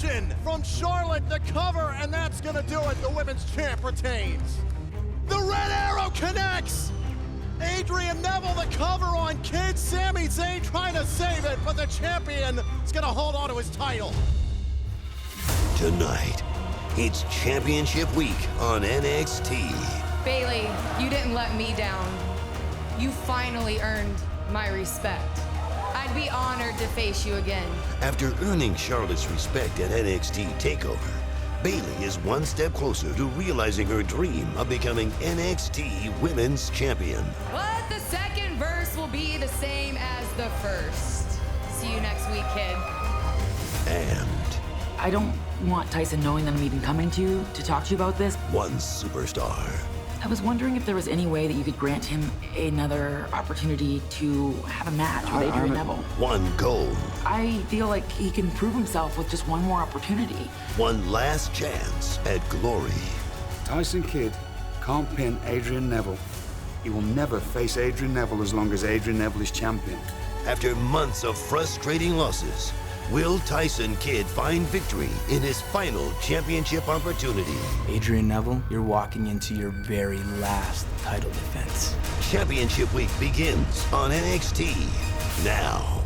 submission from Charlotte to cover, and that's gonna do it. The women's champ retains. The red arrow connects. Adrian Neville the cover on Kid. Sami Zayn trying to save it, but the champion is gonna hold on to his title. Tonight, it's championship week on NXT. Bayley, you didn't let me down. You finally earned my respect. I'd be honored to face you again. After earning Charlotte's respect at NXT TakeOver, Bayley is one step closer to realizing her dream of becoming NXT Women's Champion. But the second verse will be the same as the first. See you next week, kid. And I don't want Tyson knowing that I'm even coming to you to talk to you about this. one superstar. I was wondering if there was any way that you could grant him another opportunity to have a match with Adrian Neville. One goal. I feel like he can prove himself with just one more opportunity. One last chance at glory. Tyson Kidd can't pin Adrian Neville. He will never face Adrian Neville as long as Adrian Neville is champion. After months of frustrating losses, will Tyson Kidd find victory in his final championship opportunity? Adrian Neville, you're walking into your very last title defense. Championship week begins on NXT now.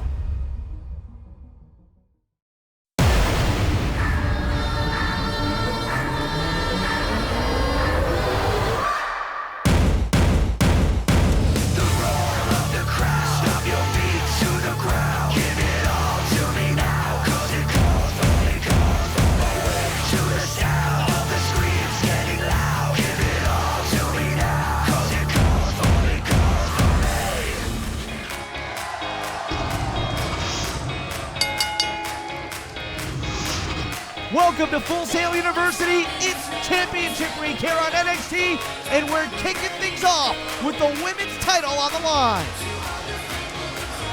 Welcome to Full Sail University. It's championship week here on NXT, and we're kicking things off with the women's title on the line.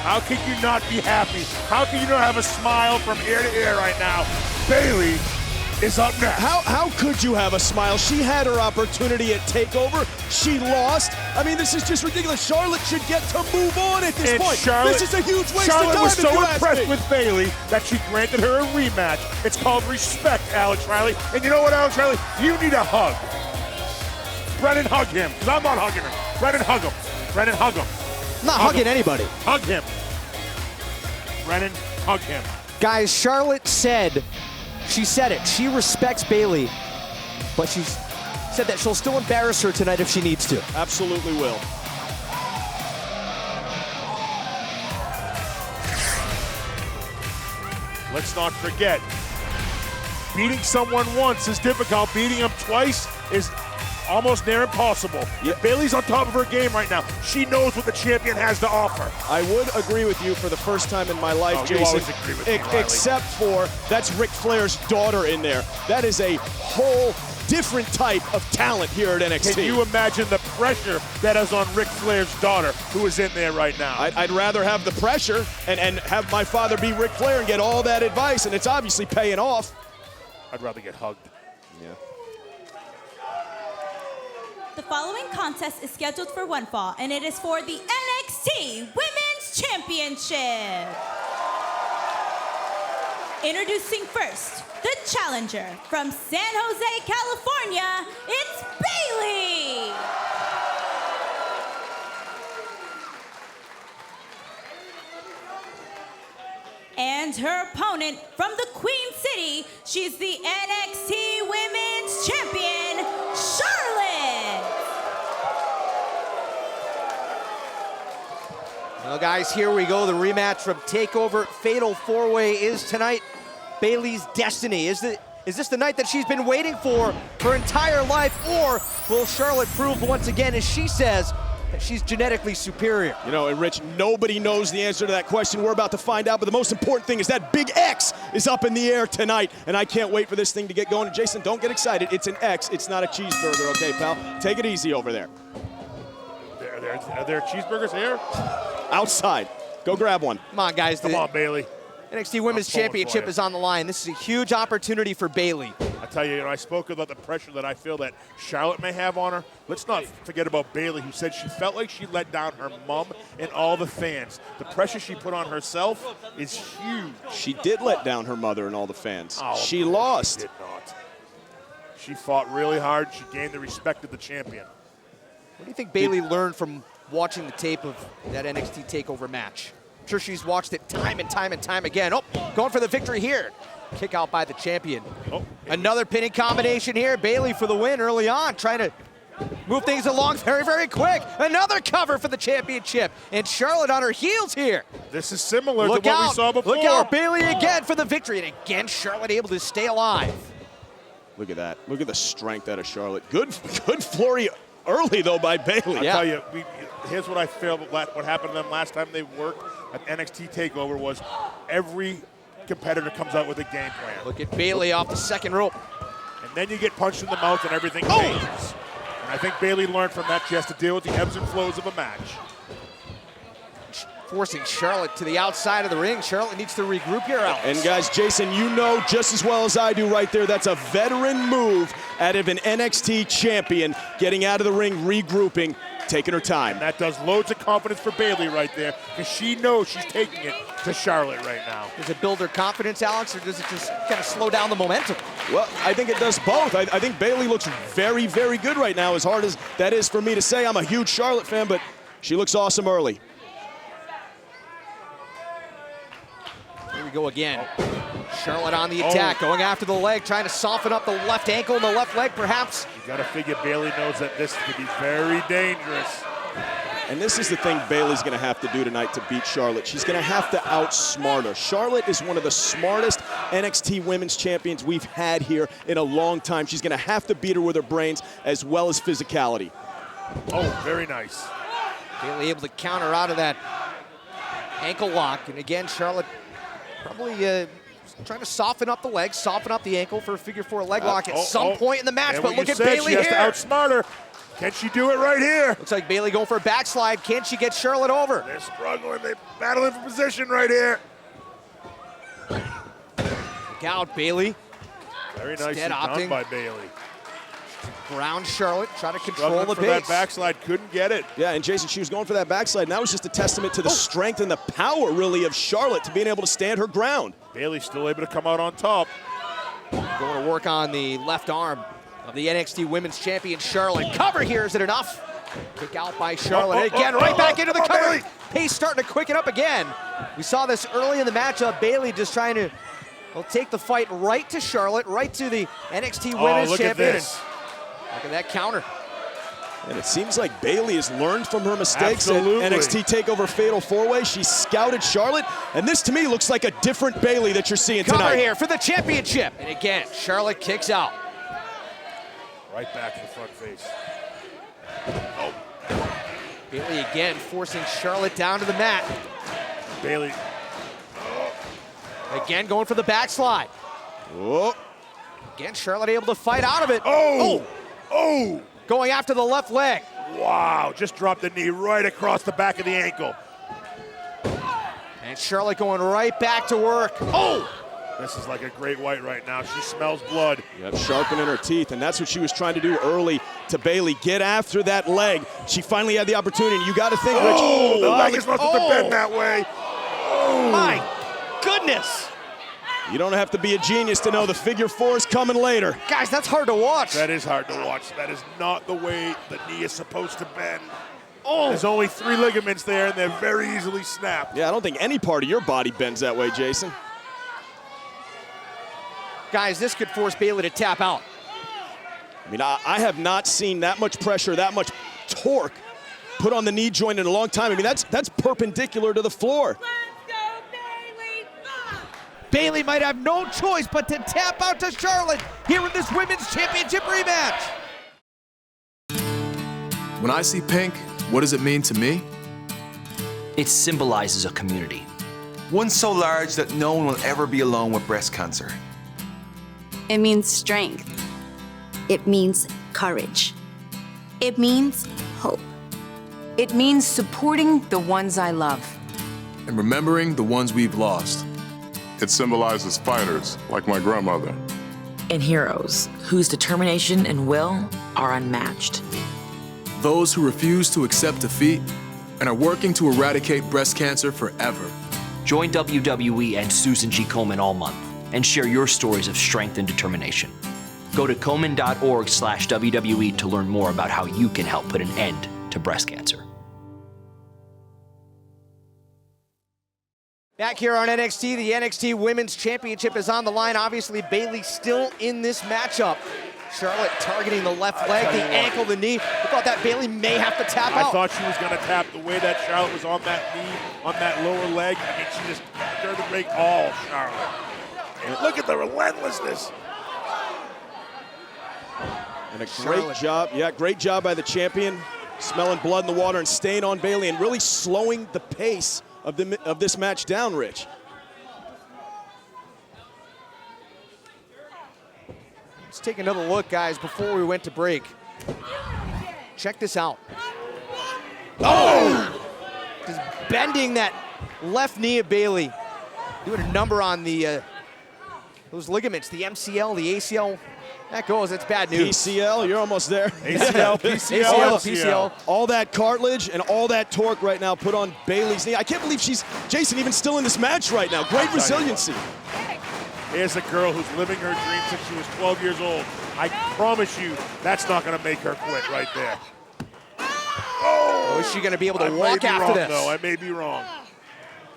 How can you not be happy? How can you not have a smile from ear to ear right now? Bayley is up next. How could you have a smile? She had her opportunity at TakeOver. She lost. I mean, this is just ridiculous. Charlotte should get to move on at this point. This is a huge waste of time. Charlotte was so if you ask impressed me. with Bayley that she granted her a rematch. It's called respect, Alex Riley. And you know what, Alex Riley? You need a hug. Brennan, hug him, because I'm not hugging him. Brennan, hug him. Brennan, hug him. I'm not hugging anybody. Hug him. Brennan, hug him. Guys, Charlotte said, she said it, she respects Bayley, but she said that she'll still embarrass her tonight if she needs to. Absolutely will. Let's not forget, beating someone once is difficult. Beating them twice is almost near impossible. Yeah. Bayley's on top of her game right now. She knows what the champion has to offer. I would agree with you for the first time in my life, Oh, Jason. you always agree with me, Riley. Except for that's Ric Flair's daughter in there. That is a whole different type of talent here at NXT. Can you imagine the pressure that is on Ric Flair's daughter, who is in there right now? I'd rather have the pressure and have my father be Ric Flair and get all that advice, and it's obviously paying off. I'd rather get hugged. Yeah. The following contest is scheduled for one fall, and it is for the NXT Women's Championship. Introducing first, the challenger from San Jose, California, it's Bayley. And her opponent from the Queen City, she's the NXT Women's Champion, Charlotte. Well, guys, here we go. The rematch from TakeOver. Fatal 4-Way is tonight. Bayley's destiny. Is this the night that she's been waiting for her entire life, or will Charlotte prove once again, as she says, that she's genetically superior? You know, and Rich, nobody knows the answer to that question. We're about to find out, but the most important thing is that big X is up in the air tonight, and I can't wait for this thing to get going. And Jason, don't get excited. It's an X. It's not a cheeseburger, okay, pal? Take it easy over there. Are there cheeseburgers here? Outside. Go grab one. Come on, guys. Come on, Bayley. NXT Women's I'm pulling Championship for you. is on the line. This is a huge opportunity for Bayley. I tell you, I spoke about the pressure that I feel that Charlotte may have on her. Let's not forget about Bayley, who said she felt like she let down her mom and all the fans. The pressure she put on herself is huge. She did let down her mother and all the fans. Oh, she lost. She did not. She fought really hard. She gained the respect of the champion. What do you think Bayley learned from watching the tape of that NXT TakeOver match? I'm sure she's watched it time and time and time again. Oh, going for the victory here. Kick out by the champion. Oh, another pinning combination here. Bayley for the win early on, trying to move things along very, very quick. Another cover for the championship. And Charlotte on her heels here. This is similar Look to what out. we saw before. Look out, Bayley again for the victory. And again, Charlotte able to stay alive. Look at that. Look at the strength out of Charlotte. Good flurry early, though, by Bayley. I tell you, here's what I feel what happened to them last time they worked at NXT TakeOver was every competitor comes out with a game plan. Look at Bayley off the second rope. And then you get punched in the mouth and everything changes. And I think Bayley learned from that just to deal with the ebbs and flows of a match. Forcing Charlotte to the outside of the ring. Charlotte needs to regroup here, Alex. And guys, Jason, you know just as well as I do right there, that's a veteran move out of an NXT champion, getting out of the ring, regrouping, taking her time. And that does loads of confidence for Bayley right there, because she knows she's taking it to Charlotte right now. Does it build her confidence, Alex, or does it just kind of slow down the momentum? Well, I think it does both. I think Bayley looks very, very good right now, as hard as that is for me to say. I'm a huge Charlotte fan, but she looks awesome early. Here we go again. Charlotte on the attack, going after the leg, trying to soften up the left ankle and the left leg, perhaps. You got to figure Bayley knows that this could be very dangerous. And this is the thing Bayley's going to have to do tonight to beat Charlotte. She's going to have to outsmart her. Charlotte is one of the smartest NXT women's champions we've had here in a long time. She's going to have to beat her with her brains as well as physicality. Oh, very nice. Bayley able to counter out of that ankle lock. And again, Charlotte probably trying to soften up the leg, soften up the ankle for a figure four leg lock at some point in the match. But look at Bayley here. She has to outsmart her. Can she do it right here? Looks like Bayley going for a backslide. Can she get Charlotte over? They're struggling. They're battling for position right here. Look out, Bayley. Very nicely done by Bayley. Ground Charlotte, trying to control the base. That backslide, couldn't get it. Yeah, and Jason, she was going for that backslide, and that was just a testament to the strength and the power, really, of Charlotte to being able to stand her ground. Bayley's still able to come out on top. Going to work on the left arm of the NXT Women's Champion, Charlotte. Cover here, is it enough? Kick out by Charlotte. Again, right back into the cover. Pace starting to quicken up again. We saw this early in the matchup. Bayley just trying to take the fight right to Charlotte, right to the NXT Women's look Champion. At this. Look at that counter. And it seems like Bayley has learned from her mistakes Absolutely. at NXT TakeOver Fatal 4-Way. She scouted Charlotte, and this to me looks like a different Bayley that you're seeing tonight. Cover here for the championship. And again, Charlotte kicks out. Right back to the front face. Oh. Bayley again forcing Charlotte down to the mat. Bayley. Again going for the backslide. Oh. Again, Charlotte able to fight out of it. Oh! Going after the left leg. Wow, just dropped the knee right across the back of the ankle. And Charlotte going right back to work. Oh! This is like a great white right now. She smells blood. Yep, sharpening her teeth, and that's what she was trying to do early to Bayley. Get after that leg. She finally had the opportunity. You got to think, Rich. The leg is supposed to bend that way. Oh. My goodness. You don't have to be a genius to know the figure four is coming later. Guys, that's hard to watch. That is hard to watch. That is not the way the knee is supposed to bend. There's only 3 ligaments there, and they're very easily snapped. Yeah, I don't think any part of your body bends that way, Jason. Guys, this could force Bayley to tap out. I mean, I have not seen that much pressure, that much torque put on the knee joint in a long time. I mean, that's perpendicular to the floor. Bayley might have no choice but to tap out to Charlotte here in this Women's Championship rematch. When I see pink, what does it mean to me? It symbolizes a community. One so large that no one will ever be alone with breast cancer. It means strength. It means courage. It means hope. It means supporting the ones I love. And remembering the ones we've lost. It symbolizes fighters like my grandmother. and heroes whose determination and will are unmatched. Those who refuse to accept defeat and are working to eradicate breast cancer forever. Join WWE and Susan G. Komen all month and share your stories of strength and determination. Go to Komen.org/WWE to learn more about how you can help put an end to breast cancer. Back here on NXT, the NXT Women's Championship is on the line. Obviously, Bayley still in this matchup. Charlotte targeting the left leg, the ankle, the knee. I thought that Bayley may have to tap out. I thought she was going to tap. The way that Charlotte was on that knee, on that lower leg, I mean, she just turned the break all Charlotte. And look at the relentlessness. And a great job, great job by the champion, smelling blood in the water and staying on Bayley and really slowing the pace of this match down, Rich. Let's take another look, guys, before we went to break. Check this out. Oh! Just bending that left knee of Bayley. Doing a number on the those ligaments, the MCL, the ACL. That goes, that's bad news. PCL, you're almost there. ACL, PCL. All that cartilage and all that torque right now put on Bayley's knee. I can't believe she's, Jason, even still in this match right now. Great resiliency. Here's a girl who's living her dream since she was 12 years old. I promise you, that's not going to make her quit right there. Oh, is she going to be able to walk after this? No, I may be wrong.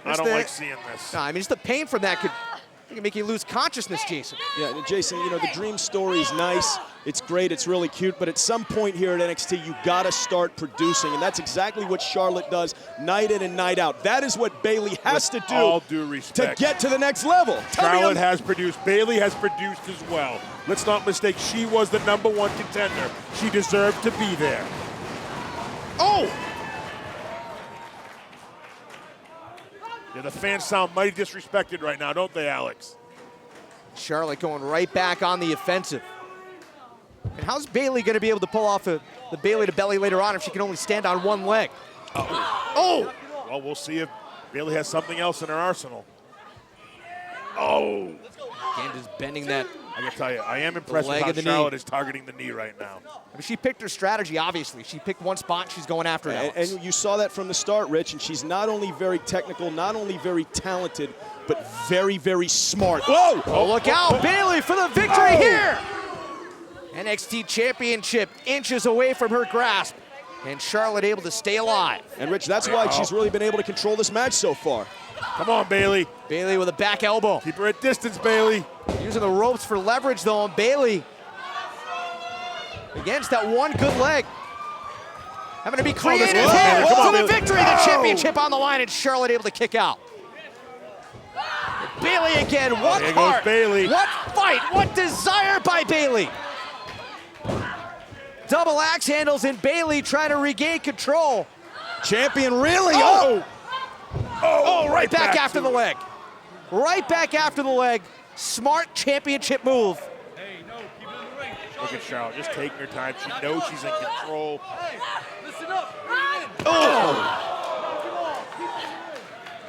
I don't like seeing this. No, I mean, just the pain from that could make you lose consciousness, Jason. Yeah, Jason, you know, the dream story is nice. It's great. It's really cute. But at some point here at NXT, you got to start producing. And that's exactly what Charlotte does night in and night out. That is what Bayley has to do, all due respect, to get to the next level. Charlotte has produced. Bayley has produced as well. Let's not mistake. She was the #1 contender. She deserved to be there. Oh! Yeah, the fans sound mighty disrespected right now, don't they, Alex? Charlotte going right back on the offensive. And how's Bayley going to be able to pull off the Bayley to belly later on if she can only stand on one leg? Oh! Well, we'll see if Bayley has something else in her arsenal. Oh! Again, just bending that. I can tell you, I am impressed with how Charlotte is targeting the knee right now. I mean, she picked her strategy, obviously. She picked one spot, and she's going after it. And you saw that from the start, Rich, and she's not only very technical, not only very talented, but very, very smart. Whoa! Oh, look out, Bayley for the victory here! NXT Championship inches away from her grasp, and Charlotte able to stay alive. And Rich, that's why she's really been able to control this match so far. Come on, Bayley. Bayley with a back elbow. Keep her at distance, Bayley. Using the ropes for leverage, though, and Bayley against that one good leg. Having to be creative here for the victory. The championship on the line, and Charlotte able to kick out. Bayley again, what heart, Bayley. What fight, what desire by Bayley. Double axe handles, and Bayley trying to regain control. Champion really, right back after the leg. Right back after the leg. Smart championship move. Hey, no, keep it in the ring. Look at Charlotte, just taking her time. She knows she's in control. Hey, listen up.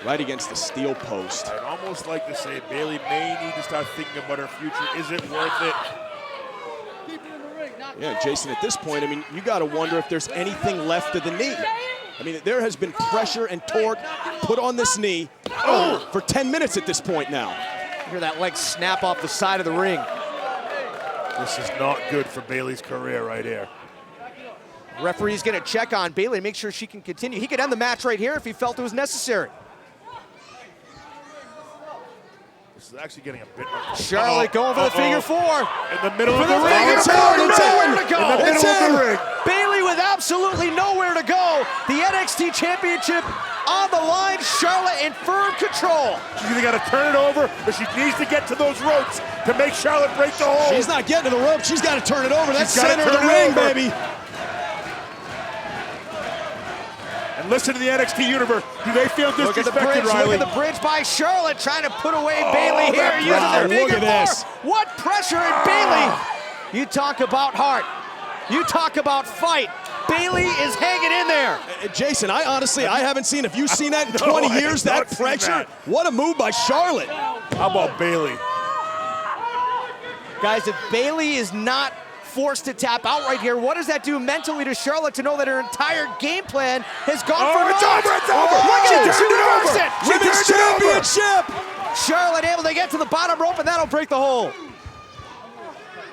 Right against the steel post. I'd almost like to say Bayley may need to start thinking about her future. Is it worth it? Yeah, Jason, at this point, I mean, you got to wonder if there's anything left of the knee. I mean, there has been pressure and torque put on this knee for 10 minutes at this point now. You hear that leg snap off the side of the ring. This is not good for Bayley's career right here. Referee's gonna check on Bayley to make sure she can continue. He could end the match right here if he felt it was necessary. This is actually getting a bit. Charlotte going for the figure four. In the middle of the ring. It's nowhere to go. In the middle of the ring. Bayley with absolutely nowhere to go. The NXT Championship on the line. Charlotte in firm control. She's either got to turn it over or she needs to get to those ropes to make Charlotte break the hold. She's not getting to the rope. She's got to turn it over. That's center of the ring, baby. And listen to the NXT universe. Do they feel disrespected, Look at the bridge. Riley? Look at the bridge by Charlotte trying to put away Bayley here. Using their Look figure at four. this. What pressure in Bayley. You talk about heart. You talk about fight. Bayley is hanging in there. Jason, I haven't seen, if you've seen that in 20 years, that pressure, what a move by Charlotte. How about Bayley? Guys, if Bayley is not forced to tap out right here, what does that do mentally to Charlotte to know that her entire game plan has gone for it's naught? over, it's over! Look She at it, she turned it reversed over! it! She Women's turned it over! championship! Charlotte able to get to the bottom rope, and that'll break the hold.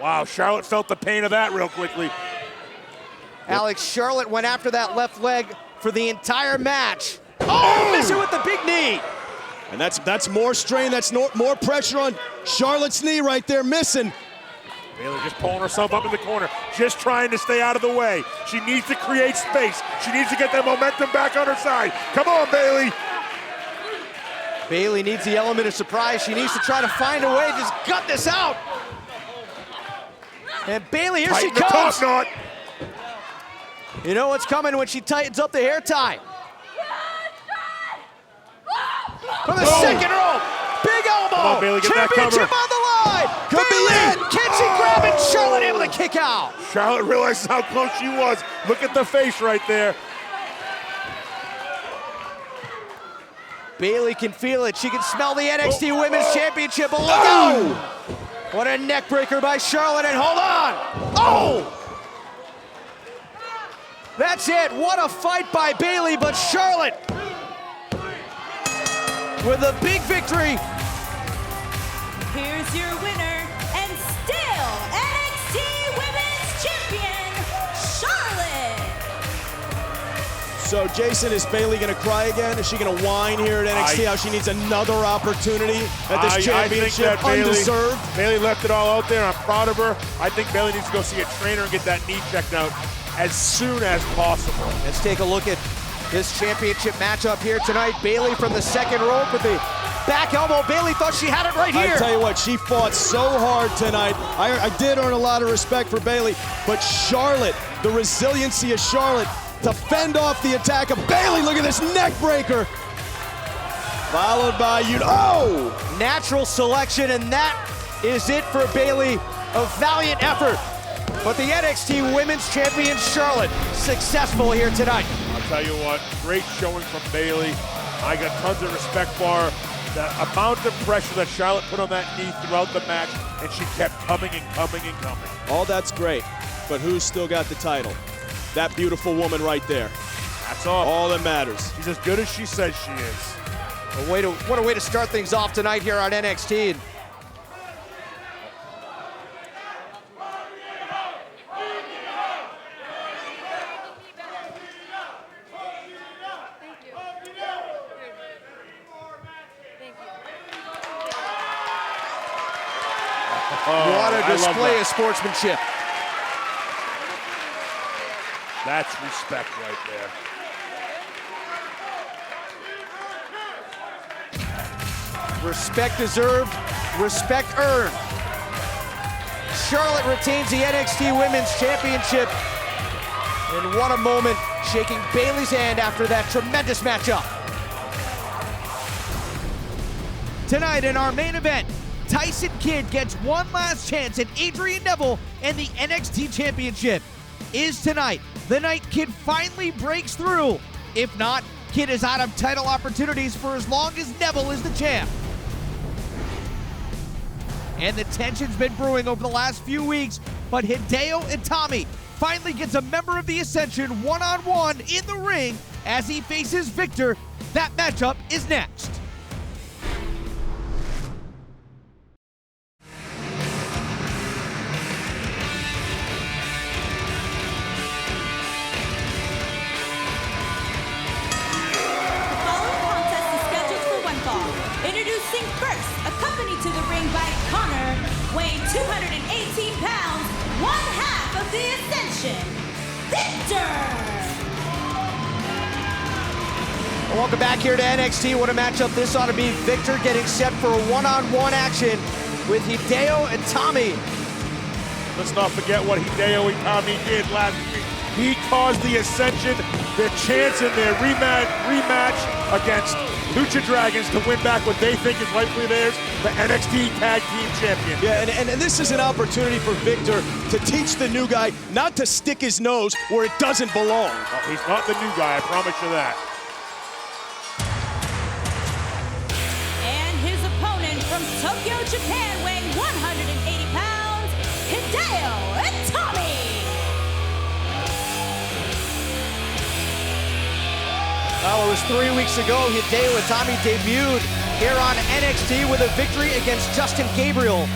Wow, Charlotte felt the pain of that real quickly. Alex, Charlotte went after that left leg for the entire match. Oh, missing with the big knee. And that's more strain, that's more pressure on Charlotte's knee right there, missing. Bayley just pulling herself up in the corner, just trying to stay out of the way. She needs to create space. She needs to get that momentum back on her side. Come on, Bayley. Bayley needs the element of surprise. She needs to try to find a way to just gut this out. And Bayley, here she comes. Knot. You know what's coming when she tightens up the hair tie. From the second rope, big elbow. Come on, Bayley, get that cover. Championship on the line. Could be Bayley, it. can she grab it? Charlotte able to kick out. Charlotte realizes how close she was. Look at the face right there. Bayley can feel it. She can smell the NXT Women's Championship. But look out! What a neck breaker by Charlotte, and hold on! Oh! That's it. What a fight by Bayley, but Charlotte with a big victory. Here's your winner and still NXT Women's Champion, Charlotte. So Jason, is Bayley gonna cry again? Is she gonna whine here at NXT how she needs another opportunity at this championship, I think that undeserved? Bayley left it all out there. I'm proud of her. I think Bayley needs to go see a trainer and get that knee checked out as soon as possible. Let's take a look at this championship matchup here tonight. Bayley from the second rope with the back elbow. Bayley thought she had it right here. I tell you what, she fought so hard tonight. I did earn a lot of respect for Bayley, but Charlotte, the resiliency of Charlotte to fend off the attack of Bayley. Look at this neck breaker. Followed by Natural selection, and that is it for Bayley. A valiant effort. But the NXT Women's Champion Charlotte successful here tonight. I'll tell you what, great showing from Bayley. I got tons of respect for her. The amount of pressure that Charlotte put on that knee throughout the match, and she kept coming and coming and coming. all that's great, but who's still got the title? That beautiful woman right there. That's all. All that matters. She's as good as she says she is. What a way to start things off tonight here on NXT. What a display of sportsmanship. That's respect right there. Respect deserved, respect earned. Charlotte retains the NXT Women's Championship. And what a moment, shaking Bayley's hand after that tremendous matchup. Tonight in our main event, Tyson Kidd gets one last chance at Adrian Neville and the NXT Championship. Is tonight the night Kidd finally breaks through? If not, Kidd is out of title opportunities for as long as Neville is the champ. And the tension's been brewing over the last few weeks, but Hideo Itami finally gets a member of the Ascension one-on-one in the ring as he faces Victor. That matchup is next. Introducing first, accompanied to the ring by Connor, weighing 218 pounds, one half of the Ascension, Victor! Welcome back here to NXT. What a matchup this ought to be. Victor getting set for a one-on-one action with Hideo Itami. Let's not forget what Hideo Itami did last week. He caused the Ascension the chance in their rematch against Lucha Dragons to win back what they think is rightfully theirs, the NXT Tag Team Champion. Yeah, and this is an opportunity for Victor to teach the new guy not to stick his nose where it doesn't belong. Oh, he's not the new guy, I promise you that. And his opponent from Tokyo, Japan, weighing 180 pounds, Hideo Itami. Well, it was 3 weeks ago, Hideo Itami debuted here on NXT with a victory against Justin Gabriel.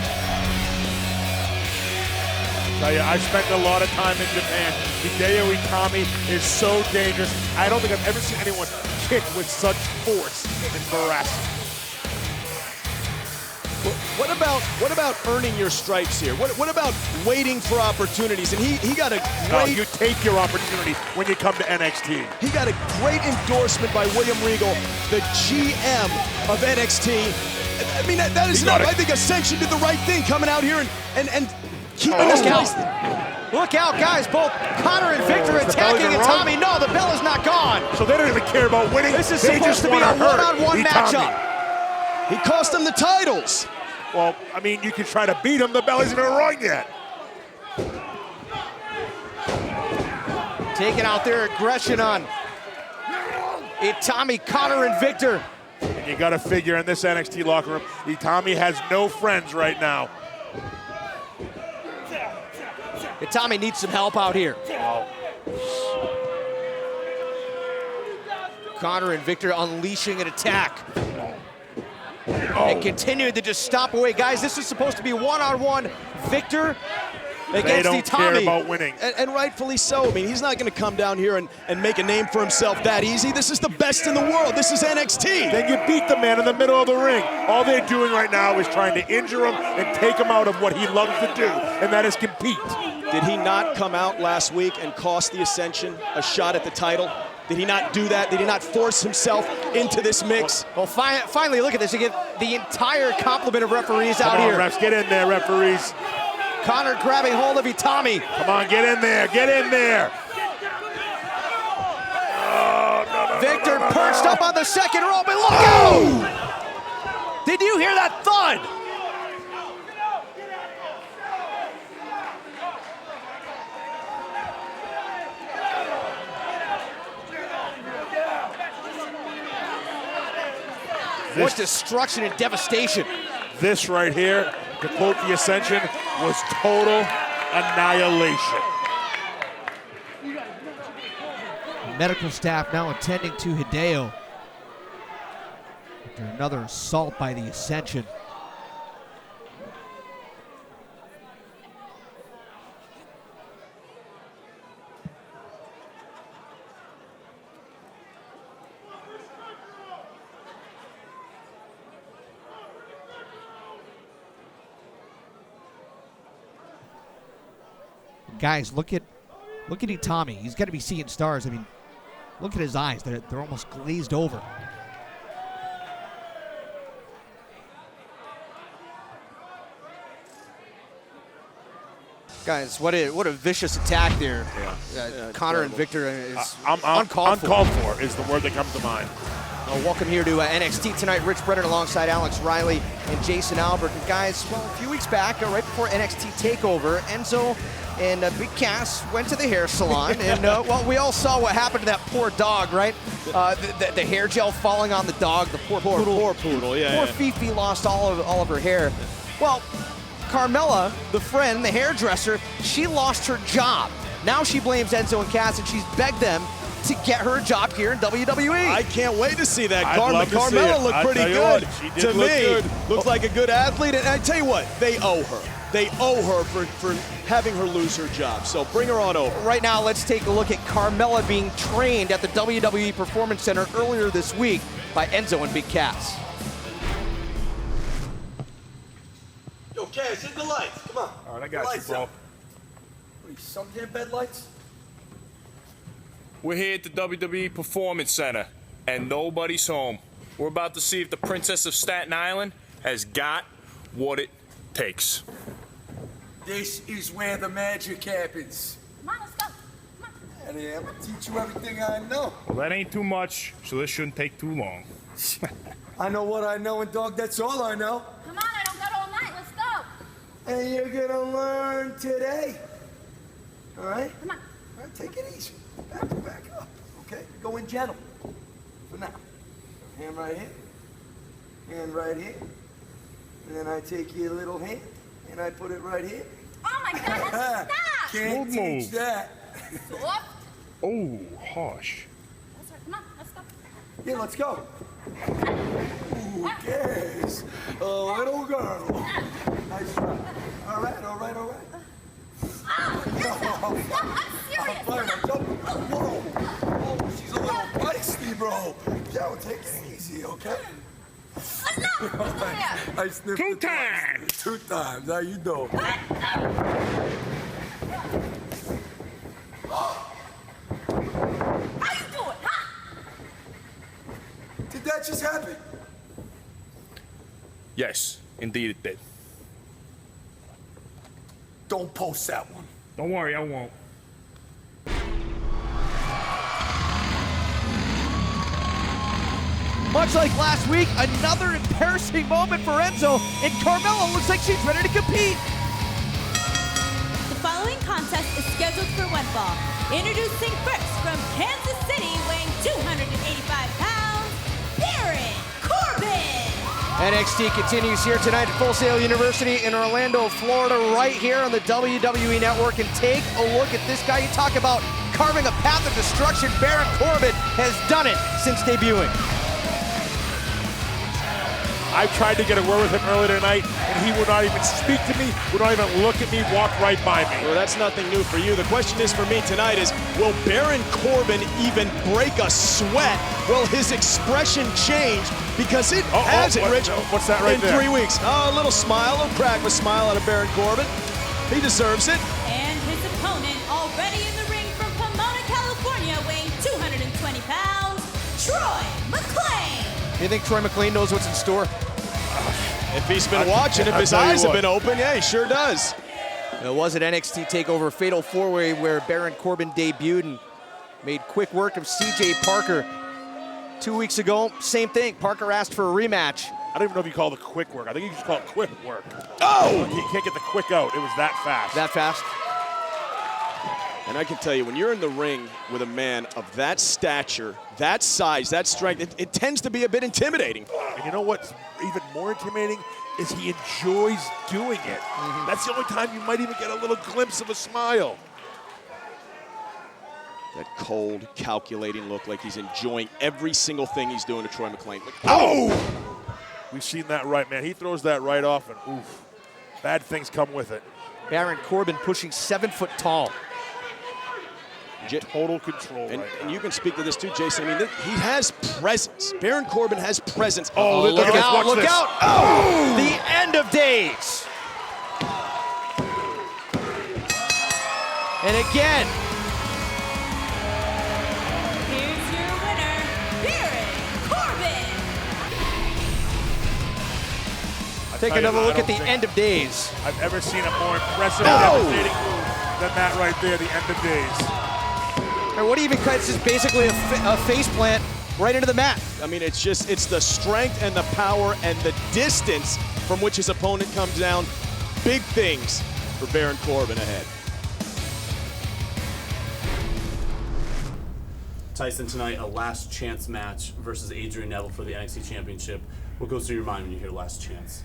Tell you, I spent a lot of time in Japan. Hideo Itami is so dangerous. I don't think I've ever seen anyone kick with such force and veracity. What about earning your stripes here? What about waiting for opportunities? And he got a great... No, you take your opportunity when you come to NXT. He got a great endorsement by William Regal, the GM of NXT. I mean, that is enough. I think Ascension did the right thing coming out here and keeping this place. Look out, guys. Both Connor and Victor attacking Itami. No, the bell is not gone. So they don't even care about winning. This is supposed to be a one-on-one matchup. He cost them the titles. Well, I mean, you can try to beat him. The bell isn't even rung yet. Taking out their aggression on Itami, Connor, and Victor. And you got to figure in this NXT locker room, Itami has no friends right now. Itami needs some help out here. Connor and Victor unleashing an attack. And continuing to just stop away. Guys, this is supposed to be one-on-one Victor against They don't Itami. care about winning. And rightfully so. I mean, he's not going to come down here and make a name for himself that easy. This is the best in the world. This is NXT. Then you beat the man in the middle of the ring. All they're doing right now is trying to injure him and take him out of what he loves to do, and that is compete. Did he not come out last week and cost the Ascension a shot at the title? Did he not do that? Did he not force himself into this mix? Well, finally, look at this. You get the entire complement of referees out here. Come on, refs, get in there, referees. Connor grabbing hold of Itami. Come on, get in there, get in there. Victor perched up on the second rope, and look out! Did you hear that thud? What destruction and devastation. This right here, to quote the Ascension, was total annihilation. Medical staff now attending to Hideo after another assault by the Ascension. Guys, look at Itami. He's got to be seeing stars. I mean, look at his eyes. They're almost glazed over. Guys, what a vicious attack there. Connor and Victor is uncalled for is the word that comes to mind. Welcome here to NXT tonight. Rich Brennan alongside Alex Riley and Jason Albert. And guys, well, a few weeks back, right before NXT TakeOver, Enzo and Big Cass went to the hair salon. And, well, we all saw what happened to that poor dog, right? The hair gel falling on the dog, the poor poodle. Poor poodle, yeah. Poor Fifi lost all of her hair. Well, Carmella, the friend, the hairdresser, she lost her job. Now she blames Enzo and Cass, and she's begged them to get her a job here in WWE. I can't wait to see that. Carmella looked pretty good to me. Looks like a good athlete, and I tell you what, they owe her. They owe her for having her lose her job, so bring her on over. Right now, let's take a look at Carmella being trained at the WWE Performance Center earlier this week by Enzo and Big Cass. Yo, Cass, hit the lights. Come on. All right, I got you, bro. What are you, suntan bed lights? We're here at the WWE Performance Center, and nobody's home. We're about to see if the Princess of Staten Island has got what it takes. This is where the magic happens. Come on, let's go. I'm gonna teach you everything I know. Well, that ain't too much, so this shouldn't take too long. I know what I know, and dog, that's all I know. Come on, I don't got all night. Let's go. And you're gonna learn today. All right? Come on. All right, take it easy. Back up. Okay? Go in gentle. For now. Hand right here. Hand right here. And then I take your little hand and I put it right here. Oh my my God, stop! Can't Smooth teach move. that. Soft. Oh, harsh. That's right. Come on, let's go. Yeah, let's go. Ooh, yes. A little girl. Nice try. All right. Ah, stop! I'm serious. I'm fine. I'm jumping. Whoa, she's a little feisty, bro. Yo, take it easy, okay? I sniffed Two it times. 2 times. How you doing? How you doing, huh? Did that just happen? Yes, indeed it did. Don't post that one. Don't worry, I won't. Much like last week, another embarrassing moment for Enzo, and Carmella looks like she's ready to compete. The following contest is scheduled for one fall. Introducing first from Kansas City, weighing 285 pounds, Baron Corbin. NXT continues here tonight at Full Sail University in Orlando, Florida, right here on the WWE Network. And take a look at this guy. You talk about carving a path of destruction. Baron Corbin has done it since debuting. I tried to get a word with him earlier tonight, and he would not even speak to me, would not even look at me, walk right by me. Well, that's nothing new for you. The question is for me tonight is, will Baron Corbin even break a sweat? Will his expression change? Because it hasn't, Rich, what's that right in there? 3 weeks. Oh, a little smile, a little crack of a smile out of Baron Corbin. He deserves it. And his opponent, already in the ring from Pomona, California, weighing 220 pounds, Troy McClain. You think Troy McClain knows what's in store? If he's been watching, if his eyes have been open, yeah, he sure does. It was at NXT TakeOver Fatal 4-Way where Baron Corbin debuted and made quick work of CJ Parker. 2 weeks ago, same thing. Parker asked for a rematch. I don't even know if you call it quick work. I think you just call it quick work. Oh! You can't get the quick out. It was that fast. That fast? And I can tell you, when you're in the ring with a man of that stature, that size, that strength, it tends to be a bit intimidating. And you know what's even more intimidating is he enjoys doing it. That's the only time you might even get a little glimpse of a smile. That cold, calculating look like he's enjoying every single thing he's doing to Troy McClain. Oh! We've seen that right, man. He throws that right off, and oof, bad things come with it. Baron Corbin pushing 7 foot tall. Total control and, right now. and you can speak to this too, Jason. I mean, he has presence. Baron Corbin has presence. Oh, Look at this. out, Watch look this. out. Oh! The end of days. And again. Here's your winner, Baron Corbin. Take another look at the end of days. I've ever seen a more impressive, devastating move than that right there, the end of days. And what he even cuts is basically a face plant right into the mat. I mean, it's the strength and the power and the distance from which his opponent comes down. Big things for Baron Corbin ahead. Tyson, tonight, a last chance match versus Adrian Neville for the NXT Championship. What goes through your mind when you hear last chance?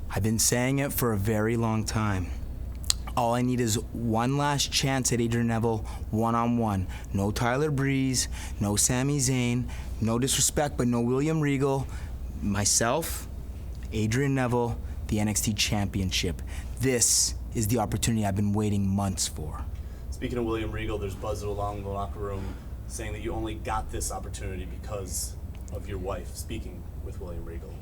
I've been saying it for a very long time. All I need is one last chance at Adrian Neville one-on-one. No Tyler Breeze, no Sami Zayn, no disrespect, but no William Regal. Myself, Adrian Neville, the NXT Championship. This is the opportunity I've been waiting months for. Speaking of William Regal, there's buzz along the locker room saying that you only got this opportunity because of your wife speaking with William Regal.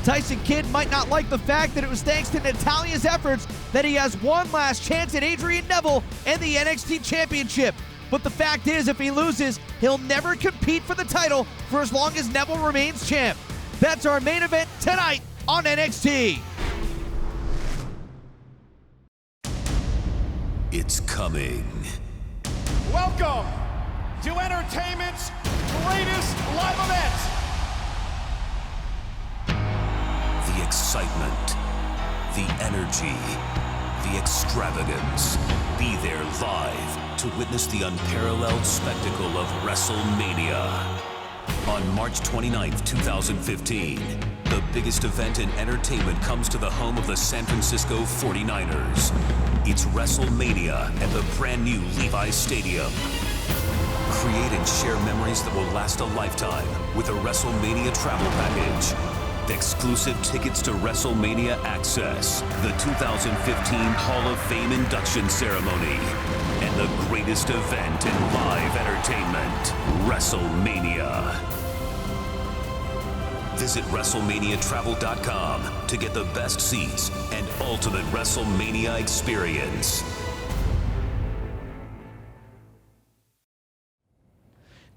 Tyson Kidd might not like the fact that it was thanks to Natalya's efforts that he has one last chance at Adrian Neville and the NXT Championship. But the fact is, if he loses, he'll never compete for the title for as long as Neville remains champ. That's our main event tonight on NXT. It's coming. Welcome to entertainment's greatest live event. The excitement, the energy, the extravagance. Be there live to witness the unparalleled spectacle of WrestleMania. On March 29th, 2015, the biggest event in entertainment comes to the home of the San Francisco 49ers. It's WrestleMania at the brand new Levi's Stadium. Create and share memories that will last a lifetime with a WrestleMania travel package. Exclusive tickets to WrestleMania Access, the 2015 Hall of Fame induction ceremony, and the greatest event in live entertainment, WrestleMania. Visit WrestleManiaTravel.com to get the best seats and ultimate WrestleMania experience.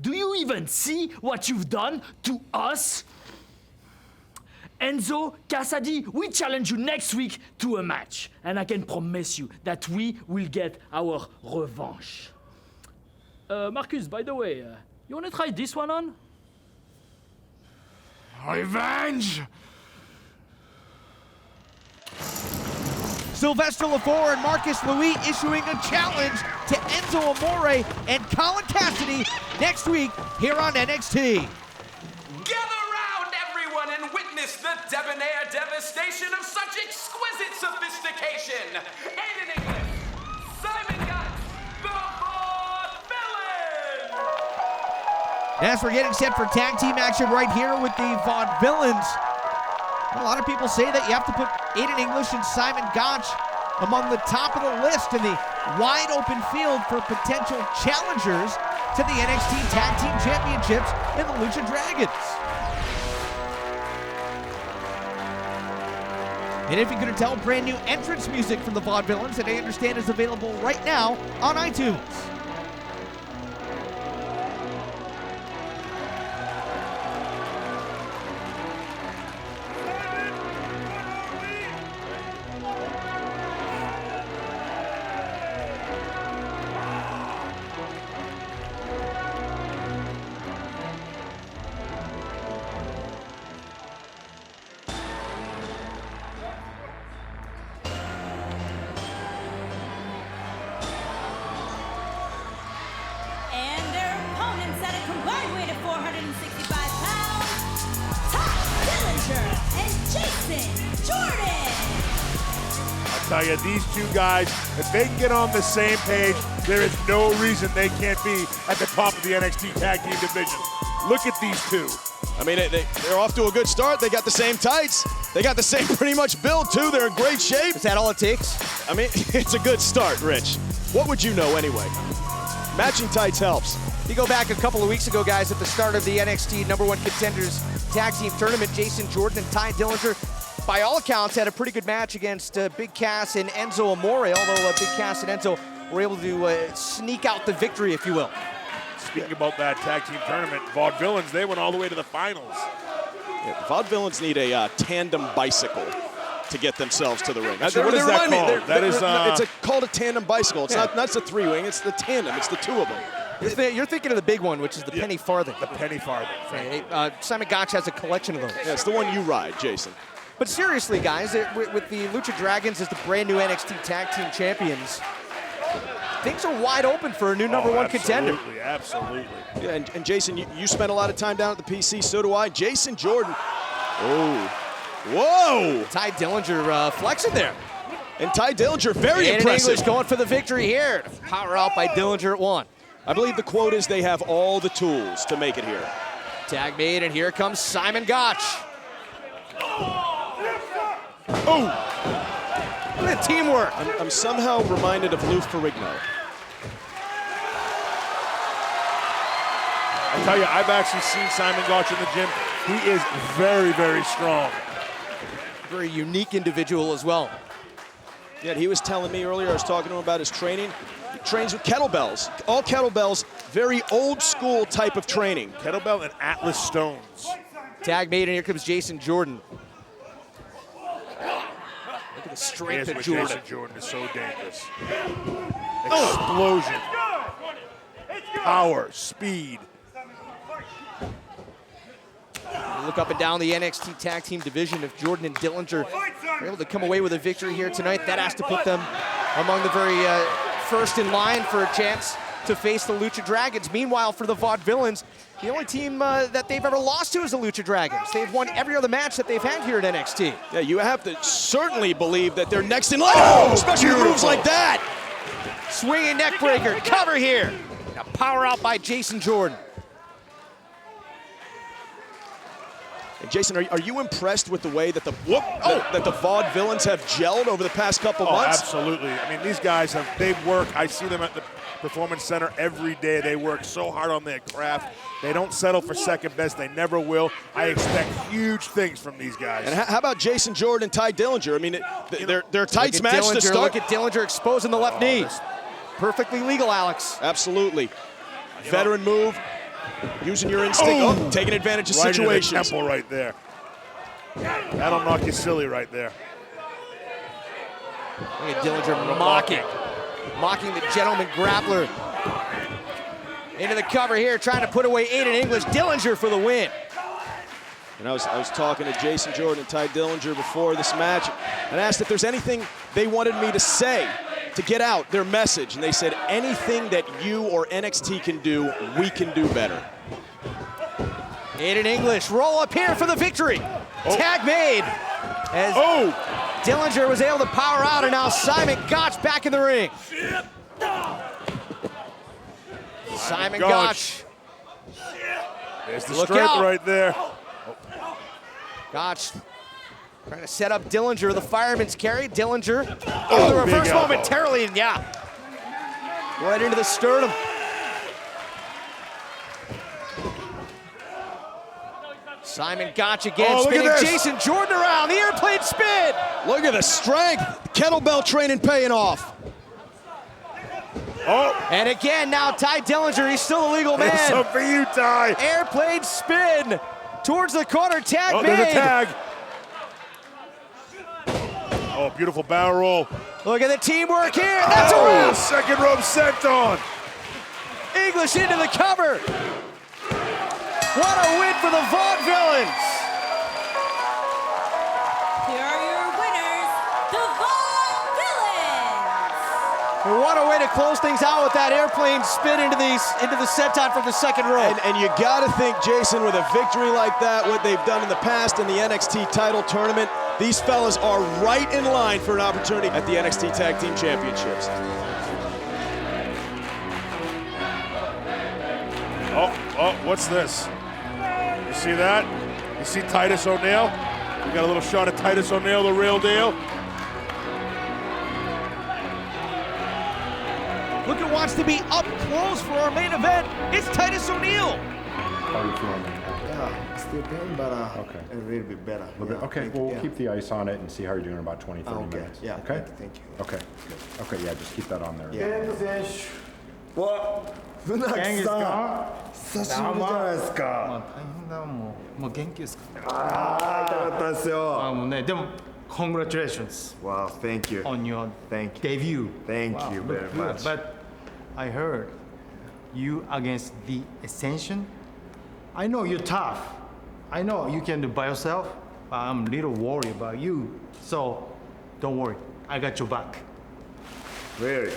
Do you even see what you've done to us? Enzo, Cassidy, we challenge you next week to a match. And I can promise you that we will get our revanche. Marcus, by the way, you wanna try this one on? Revenge! Sylvester Lefort and Marcus Louis issuing a challenge to Enzo Amore and Colin Cassidy next week here on NXT. Gather round, everyone, and witness the debonair devastation of such exquisite sophistication. And in English, Simon Gotch, the Vaudevillains! As we're getting set for tag team action right here with the Vaudevillains, a lot of people say that you have to put Aiden English and Simon Gotch among the top of the list in the wide open field for potential challengers to the NXT Tag Team Championships and the Lucha Dragons. And if you couldn't tell, brand new entrance music from the Vaudevillains that I understand is available right now on iTunes. Tell you, these two guys, if they can get on the same page, there is no reason they can't be at the top of the NXT Tag Team division. Look at these two. I mean, they're off to a good start. They got the same tights. They got the same pretty much build, too. They're in great shape. Is that all it takes? I mean, it's a good start, Rich. What would you know anyway? Matching tights helps. You go back a couple of weeks ago, guys, at the start of the NXT #1 Contenders Tag Team Tournament, Jason Jordan and Ty Dillinger, by all accounts, had a pretty good match against Big Cass and Enzo Amore, although Big Cass and Enzo were able to sneak out the victory, if you will. Speaking about that tag team tournament, Vaudevillains, they went all the way to the finals. Yeah, Vaudevillains need a tandem bicycle to get themselves to the ring. Actually, what is that called? It's called a tandem bicycle. It's not the three-wing, it's the tandem. It's the two of them. You're thinking of the big one, which is the penny farthing. The penny farthing. Simon Gotch has a collection of those. Yeah, it's the one you ride, Jason. But seriously, guys, with the Lucha Dragons as the brand new NXT Tag Team Champions, things are wide open for a new #1 contender. Absolutely. Yeah, and Jason, you spent a lot of time down at the PC, so do I. Jason Jordan. Oh. Whoa! Ty Dillinger flexing there. And Ty Dillinger, very Aiden impressive. English going for the victory here. Power out by Dillinger at 1. I believe the quote is they have all the tools to make it here. Tag made, and here comes Simon Gotch. Oh! Look at the teamwork. I'm somehow reminded of Lou Ferrigno. I tell you, I've actually seen Simon Gotch in the gym. He is very, very strong. Very unique individual as well. Yeah, he was telling me earlier, I was talking to him about his training. He trains with kettlebells. All kettlebells, very old school type of training. Kettlebell and Atlas stones. Tag made, and here comes Jason Jordan. Look at the strength of Jordan. Jason Jordan is so dangerous. Explosion. Power, speed. Look up and down the NXT Tag Team division. If Jordan and Dillinger are able to come away with a victory here tonight, that has to put them among the very first in line for a chance to face the Lucha Dragons. Meanwhile, for the Vaudevillains, the only team that they've ever lost to is the Lucha Dragons. They've won every other match that they've had here at NXT. Yeah, you have to certainly believe that they're next in line. Oh, especially with moves like that. Swinging neck breaker, cover here. Now power out by Jason Jordan. And Jason, are you impressed with the way that the Vaudevillains have gelled over the past couple months? Absolutely. I mean, these guys they work. I see them at the Performance Center every day. They work so hard on their craft. They don't settle for second best. They never will. I expect huge things from these guys. And how about Jason Jordan and Ty Dillinger? I mean, they're tight match to start. Look at Dillinger exposing the left knee. Perfectly legal, Alex. Absolutely. Veteran move, using your instinct, taking advantage of situations. Right in the temple right there. That'll knock you silly right there. Look at Dillinger mocking the gentleman grappler. Into the cover here, trying to put away Aiden English. Dillinger for the win. And I was talking to Jason Jordan and Ty Dillinger before this match and asked if there's anything they wanted me to say to get out their message. And they said, anything that you or NXT can do, we can do better. Aiden English, roll up here for the victory. Tag made. As Dillinger was able to power out, and now Simon Gotch back in the ring. Simon Gotch. There's the strength right there. Gotch trying to set up Dillinger, the fireman's carry. Dillinger, the reverse momentarily, and right into the sternum. Simon Gotch again, spinning Jason Jordan around, the airplane spin. Look at the strength, kettlebell training paying off. And again, now Ty Dillinger, he's still a legal man. It's up for you, Ty. Airplane spin towards the corner, tag made. There's a tag. Oh, beautiful barrel roll. Look at the teamwork here. That's a wrap. Second rope senton. English into the cover. What a win for the Vaudevillains. Here are your winners, the Vaudevillains. And what a way to close things out with that airplane spin into the senton from the second row. And you gotta think, Jason, with a victory like that, what they've done in the past in the NXT title tournament, these fellas are right in line for an opportunity at the NXT Tag Team Championships. What's this? You see that? You see Titus O'Neil? We got a little shot of Titus O'Neil, the real deal. Look who wants to be up close for our main event. It's Titus O'Neil. How are you feeling? Yeah, still pain, but a little bit better. Okay, well, we'll keep the ice on it and see how you're doing in about 20, 30 minutes. Yeah, okay? Thank you. Okay, good. Okay, yeah, just keep that on there. What? 船木さん、久しぶりじゃないですか。大変だもう元気ですか。痛かったですよ。もうね、でも congratulations. Wow, thank you. On your debut. Thank you very much. But I heard you against the Ascension. I know you're tough. I know you can do by yourself. But I'm a little worried about you. So don't worry, I got your back. Really?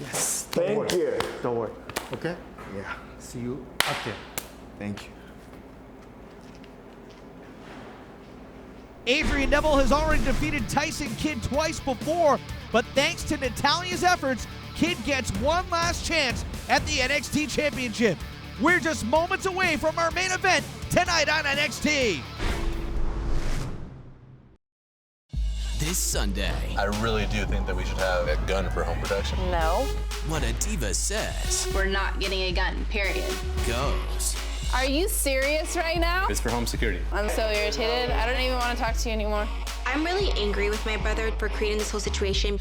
Yes. Thank you. Don't worry. Okay? Yeah. See you up there. Thank you. Adrian Neville has already defeated Tyson Kidd twice before, but thanks to Natalia's efforts, Kidd gets one last chance at the NXT Championship. We're just moments away from our main event tonight on NXT. This Sunday. I really do think that we should have a gun for home protection. No. What a diva says. We're not getting a gun, period. Goes. Are you serious right now? It's for home security. I'm so irritated. I don't even want to talk to you anymore. I'm really angry with my brother for creating this whole situation.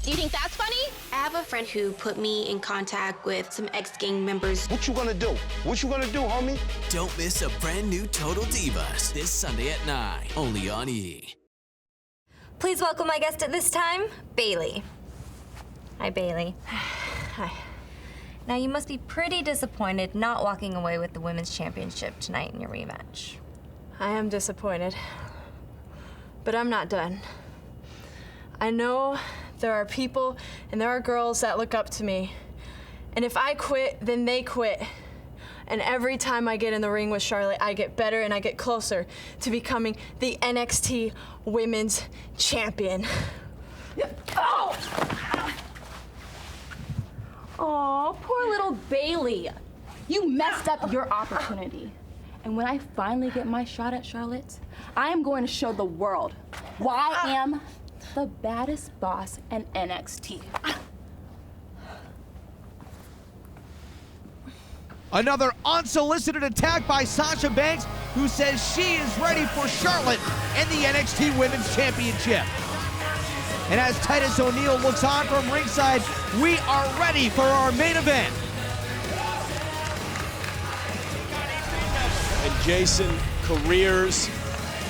You think that's funny? I have a friend who put me in contact with some ex-gang members. What you gonna do? What you gonna do, homie? Don't miss a brand new Total Divas this Sunday at 9, only on E! Please welcome my guest at this time, Bayley. Hi, Bayley. Hi. Now, you must be pretty disappointed not walking away with the Women's Championship tonight in your rematch. I am disappointed, but I'm not done. I know there are people and there are girls that look up to me, And if I quit, then they quit. And every time I get in the ring with Charlotte, I get better and I get closer to becoming the NXT Women's Champion. Oh! Aw, poor little Bailey. You messed up your opportunity. And when I finally get my shot at Charlotte, I am going to show the world why I am the baddest boss in NXT. Another unsolicited attack by Sasha Banks, who says she is ready for Charlotte and the NXT Women's Championship. And as Titus O'Neil looks on from ringside, we are ready for our main event. And Jason, careers,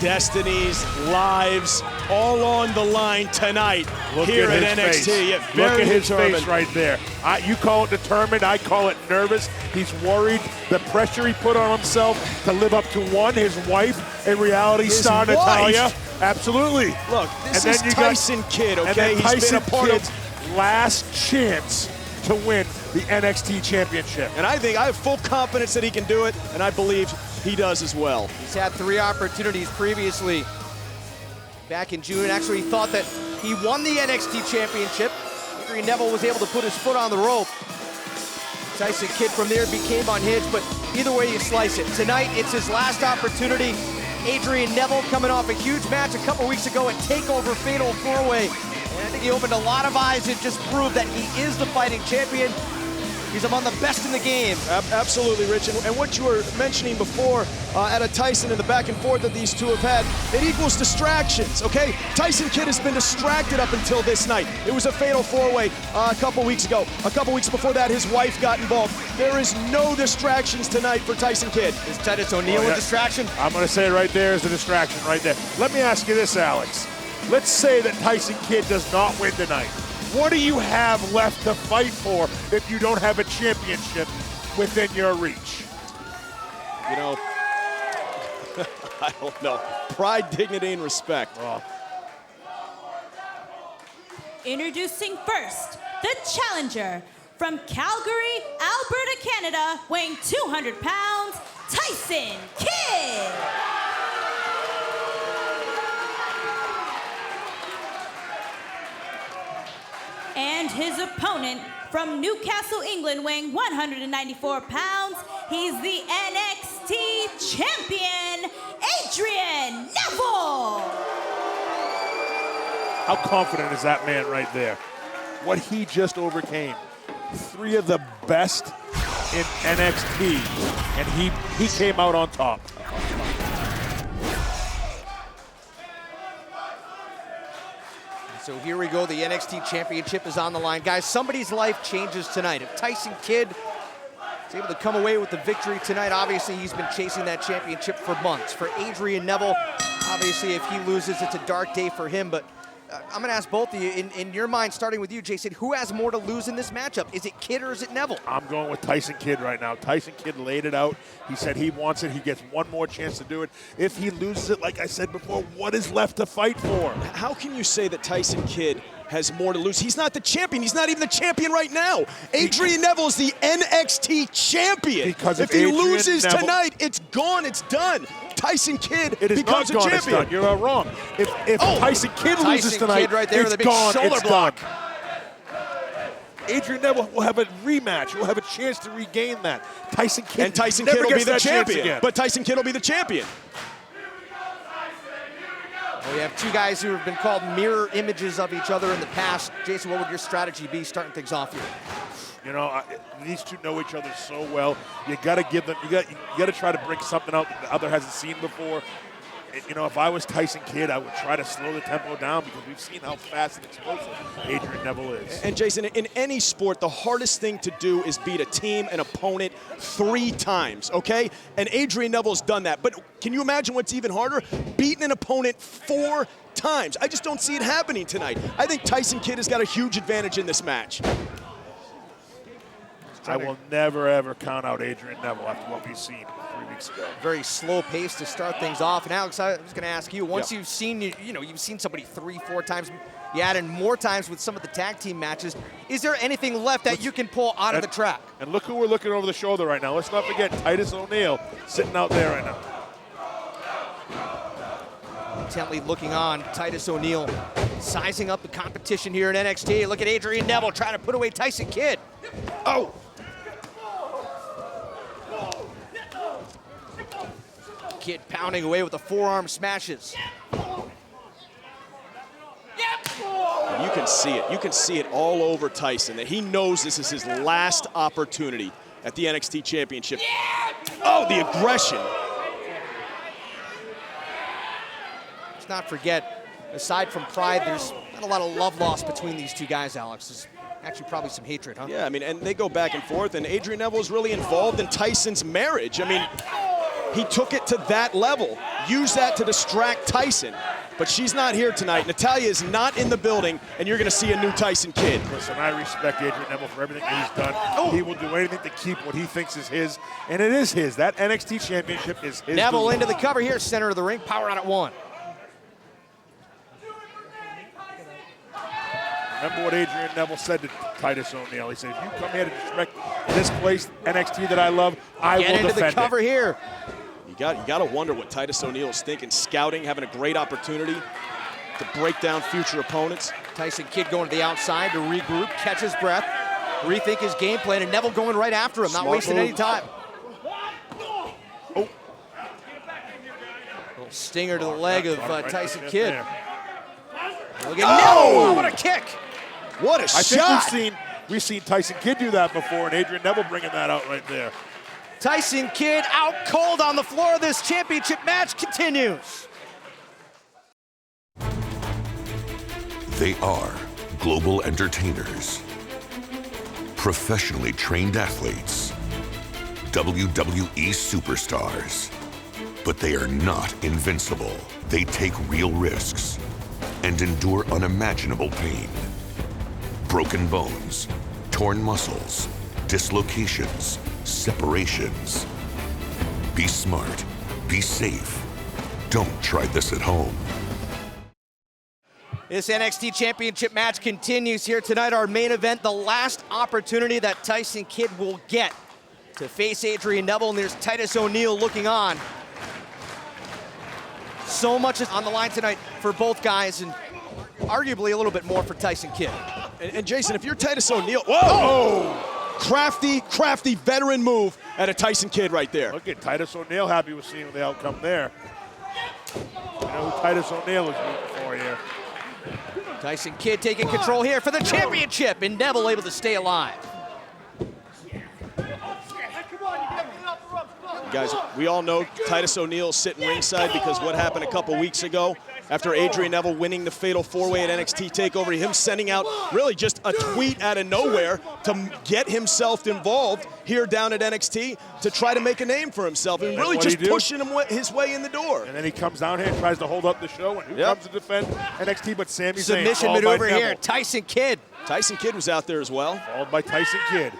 destinies, lives, all on the line tonight here at NXT. Yeah, Look at his determined. face right there. You call it determined, I call it nervous. He's worried. The pressure he put on himself to live up to one, his wife, and reality star Natalya. Absolutely. Look, this is Tyson Kidd, okay? And then He's Tyson been a part Kidd's of last chance to win the NXT Championship. And I think I have full confidence that he can do it, and I believe he does as well. He's had 3 opportunities previously. Back in June, actually, he thought that he won the NXT Championship. Adrian Neville was able to put his foot on the rope. Tyson Kidd from there became unhinged, but either way you slice it. Tonight, it's his last opportunity. Adrian Neville coming off a huge match a couple weeks ago at TakeOver Fatal 4-Way. And I think he opened a lot of eyes and just proved that he is the fighting champion. He's among the best in the game. Absolutely, Rich. And what you were mentioning before at a Tyson and the back and forth that these two have had, it equals distractions, okay? Tyson Kidd has been distracted up until this night. It was a fatal 4-way a couple weeks ago. A couple weeks before that, his wife got involved. There is no distractions tonight for Tyson Kidd. Is Titus O'Neil a distraction? I'm going to say it right there is a distraction right there. Let me ask you this, Alex. Let's say that Tyson Kidd does not win tonight. What do you have left to fight for if you don't have a championship within your reach? You know, I don't know. Pride, dignity, and respect. Introducing first, the challenger from Calgary, Alberta, Canada, weighing 200 pounds, Tyson Kidd. And his opponent from Newcastle, England, weighing 194 pounds, he's the NXT champion, Adrian Neville. How confident is that man right there? What he just overcame. 3 of the best in NXT, and he came out on top. So here we go, the NXT Championship is on the line. Guys, somebody's life changes tonight. If Tyson Kidd is able to come away with the victory tonight, obviously he's been chasing that championship for months. For Adrian Neville, obviously if he loses, it's a dark day for him, but I'm gonna ask both of you, in your mind, starting with you, Jason, who has more to lose in this matchup? Is it Kidd or is it Neville? I'm going with Tyson Kidd right now. Tyson Kidd laid it out. He said he wants it. He gets one more chance to do it. If he loses it, like I said before, what is left to fight for? How can you say that Tyson Kidd has more to lose? He's not the champion. He's not even the champion right now. Adrian Neville is the NXT champion. Because if he loses tonight, it's gone. It's done. Tyson Kidd becomes a champion. It's done. You're wrong. If Tyson Kidd loses tonight, Kidd right there, it's the big gone. shoulder It's block. done. Adrian Neville will have a rematch. Will have a chance to regain that. Tyson Kidd will never be gets the that chance champion. again. But Tyson Kidd will be the champion. We have 2 guys who have been called mirror images of each other in the past. Jason, what would your strategy be starting things off here? You know, these two know each other so well. You got to give them. You got to try to bring something out that the other hasn't seen before. You know, if I was Tyson Kidd, I would try to slow the tempo down because we've seen how fast and explosive Adrian Neville is. And Jason, in any sport, the hardest thing to do is beat a team, an opponent 3 times, okay? And Adrian Neville's done that. But can you imagine what's even harder? Beating an opponent 4 times. I just don't see it happening tonight. I think Tyson Kidd has got a huge advantage in this match. I will never, ever count out Adrian Neville after what we've seen 3 weeks ago. Very slow pace to start things off. And Alex, I was going to ask you, once you've seen, you've seen somebody 3-4 times, You add in more times with some of the tag team matches. Is there anything left that you can pull out of the track? And look who we're looking over the shoulder right now. Let's not forget Titus O'Neil sitting out there right now. Intently looking on, Titus O'Neil sizing up the competition here in NXT. Look at Adrian Neville trying to put away Tyson Kidd. Oh! Kidd pounding away with the forearm smashes. And you can see it. You can see it all over Tyson, that he knows this is his last opportunity at the NXT Championship. Oh, the aggression. Let's not forget, aside from pride, there's not a lot of love lost between these two guys, Alex. There's actually probably some hatred, huh? Yeah, I mean, and they go back and forth, and Adrian Neville is really involved in Tyson's marriage. I mean, he took it to that level, used that to distract Tyson. But she's not here tonight. Natalya is not in the building, and you're going to see a new Tyson Kidd. Listen, I respect Adrian Neville for everything that he's done. Oh. He will do anything to keep what he thinks is his, and it is his. That NXT Championship is his. Neville into the cover here, center of the ring, power out at 1. Remember what Adrian Neville said to Titus O'Neil. He said, if you come here to disrespect this place, NXT that I love, I will defend it. Get into the cover here. You got to wonder what Titus O'Neil is thinking. Scouting, having a great opportunity to break down future opponents. Tyson Kidd going to the outside to regroup, catch his breath, rethink his game plan, and Neville going right after him, not wasting any time. Oh. Little stinger to the leg of Tyson Kidd. Look at Neville, what a kick! What a shot! I think we've seen Tyson Kidd do that before, and Adrian Neville bringing that out right there. Tyson Kidd out cold on the floor of this championship match continues. They are global entertainers, professionally trained athletes, WWE superstars. But they are not invincible. They take real risks and endure unimaginable pain. Broken bones, torn muscles, dislocations, separations. Be smart, be safe. Don't try this at home. This NXT Championship match continues here tonight. Our main event, the last opportunity that Tyson Kidd will get to face Adrian Neville, and there's Titus O'Neil looking on. So much is on the line tonight for both guys, and arguably a little bit more for Tyson Kidd. And Jason, if you're Titus O'Neil, whoa! Oh! Crafty veteran move at a Tyson Kidd right there. Look at Titus O'Neil happy with seeing the outcome there. You know who Titus O'Neil is rooting for here. Tyson Kidd taking control here for the championship, and Neville able to stay alive. Guys, we all know Titus O'Neil sitting ringside because what happened a couple weeks ago after Adrian Neville winning the Fatal 4-Way at NXT TakeOver, him sending out really just a tweet out of nowhere to get himself involved here down at NXT to try to make a name for himself and really just pushing him his way in the door. And then he comes down here and tries to hold up the show, and who comes to defend NXT but Sami Zayn? Submission maneuver here, Tyson Kidd. Tyson Kidd was out there as well. Followed by Tyson Kidd.